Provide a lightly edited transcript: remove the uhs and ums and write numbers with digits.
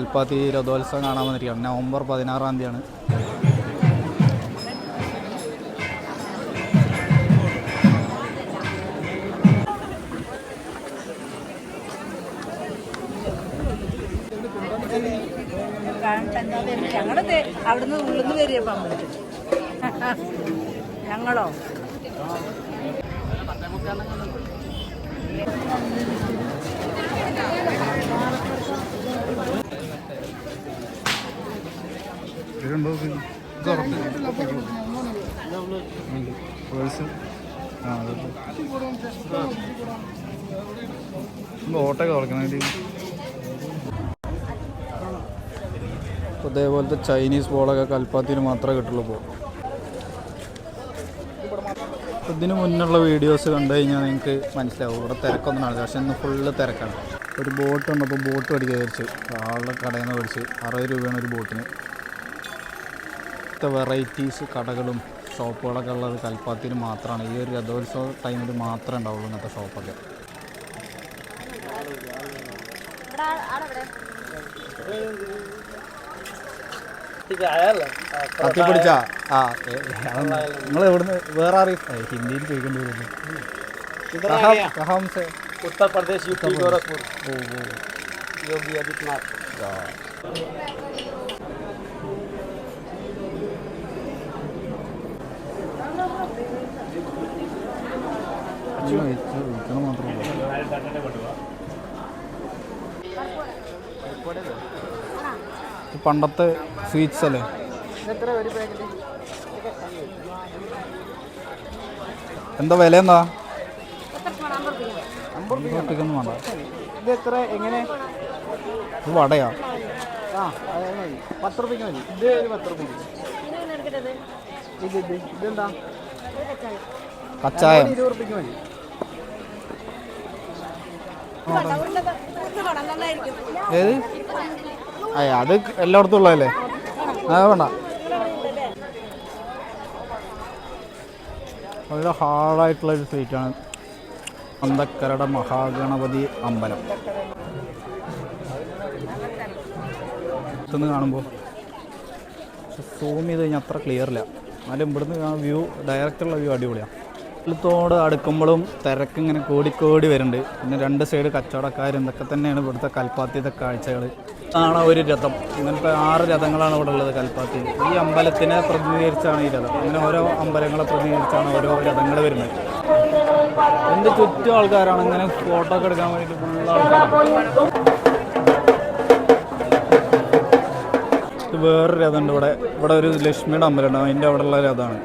കൽപ്പാത്തി രഥോത്സവം കാണാൻ വന്നിരിക്കുകയാണ്. നവംബർ 16-ാം തീയതിയാണ്. അവിടുന്ന് ഉള്ളിന്ന് വരിക ഞങ്ങളോ ഓട്ടൊക്കെ തുറക്കണ അതേപോലത്തെ ചൈനീസ് ബോളൊക്കെ കൽപ്പാത്തിയിൽ മാത്രമേ കിട്ടുള്ളൂ. ഇപ്പോൾ ഇതിന് മുന്നുള്ള വീഡിയോസ് കണ്ടു കഴിഞ്ഞാൽ നിങ്ങൾക്ക് മനസ്സിലാവും ഇവിടെ തിരക്കൊന്നും നടക്കുക. പക്ഷെ ഇന്ന് ഫുള്ള് തിരക്കാണ്. ഒരു ബോട്ട് ഉണ്ട്. അപ്പോൾ ബോട്ട് മേടിക്കുക വിചാരിച്ച് ആളുടെ കടയിൽ നിന്ന് മേടിച്ച് 60 രൂപയാണ് ഒരു ബോട്ടിന്. വെറൈറ്റീസ് കടകളും ഷോപ്പുകളൊക്കെ ഉള്ളത് കൽപ്പാത്തിയിൽ മാത്രമാണ്. ഈ ഒരു രഥോത്സവ ടൈമിൽ മാത്രമേ ഉണ്ടാവുള്ളൂ ഇങ്ങനത്തെ ഷോപ്പൊക്കെ. കത്തിപ്പിടിച്ചാ നിങ്ങൾ എവിടുന്ന് വേറെ അറിയാം ഹിന്ദിയിൽ ചോദിക്കേണ്ടി വരുന്നു. ഉത്തർപ്രദേശ് यूपी गोरखपुर योगी आदित्यनाथ പണ്ടത്തെ സ്വീറ്റ്സ് അല്ലേ? എന്താ വില? എന്താ ഒന്നും വേണ്ട. ഇത് എത്ര എങ്ങനെ? ഇത് വടയാ? 10 രൂപയ്ക്ക് മതി. ഇത് 10 രൂപയ്ക്ക്. ഇതെന്താ? കച്ചായം 20 രൂപയ്ക്ക് മതി. ഏത്? അത് എല്ലായിടത്തും ഉള്ളതല്ലേ? അത് വേണ്ട. വളരെ ഹാർഡായിട്ടുള്ളൊരു സ്വീറ്റാണ്. അന്തക്കരട മഹാഗണപതി അമ്പലം ഇന്ന് കാണുമ്പോൾ സൂം ചെയ്ത് കഴിഞ്ഞാൽ അത്ര ക്ലിയർ ഇല്ല. എന്നാലും ഇവിടുന്ന് വ്യൂ ഡയറക്റ്റുള്ള വ്യൂ അടിപൊളിയാണ്. ത്തോട് അടുക്കുമ്പോഴും തിരക്ക് ഇങ്ങനെ കൂടിക്കൂടി വരുന്നുണ്ട്. പിന്നെ 2 സൈഡ് കച്ചവടക്കാർ ഇതൊക്കെ തന്നെയാണ് ഇവിടുത്തെ കൽപ്പാത്തിയുടെ കാഴ്ചകൾ. ആണ് ഒരു രഥം. ഇങ്ങനത്തെ 6 രഥങ്ങളാണ് ഇവിടെ ഉള്ളത് കൽപ്പാത്തിയിൽ. ഈ അമ്പലത്തിനെ പ്രതിനിധീകരിച്ചാണ് ഈ രഥം. അങ്ങനെ ഓരോ അമ്പലങ്ങളെ പ്രതിനിധീകരിച്ചാണ് ഓരോ രഥങ്ങൾ വരുന്നത്. എൻ്റെ ചുറ്റും ആൾക്കാരാണ്. ഇങ്ങനെ ഫോട്ടോ ഒക്കെ എടുക്കാൻ വേണ്ടിയിട്ട് ഫുൾ ആൾക്കാരാണ്. വേറൊരു രഥമുണ്ട് ഇവിടെ. ഇവിടെ ഒരു ലക്ഷ്മിയുടെ അമ്പലമുണ്ട്. അതിൻ്റെ അവിടെ ഉള്ള രഥമാണ്.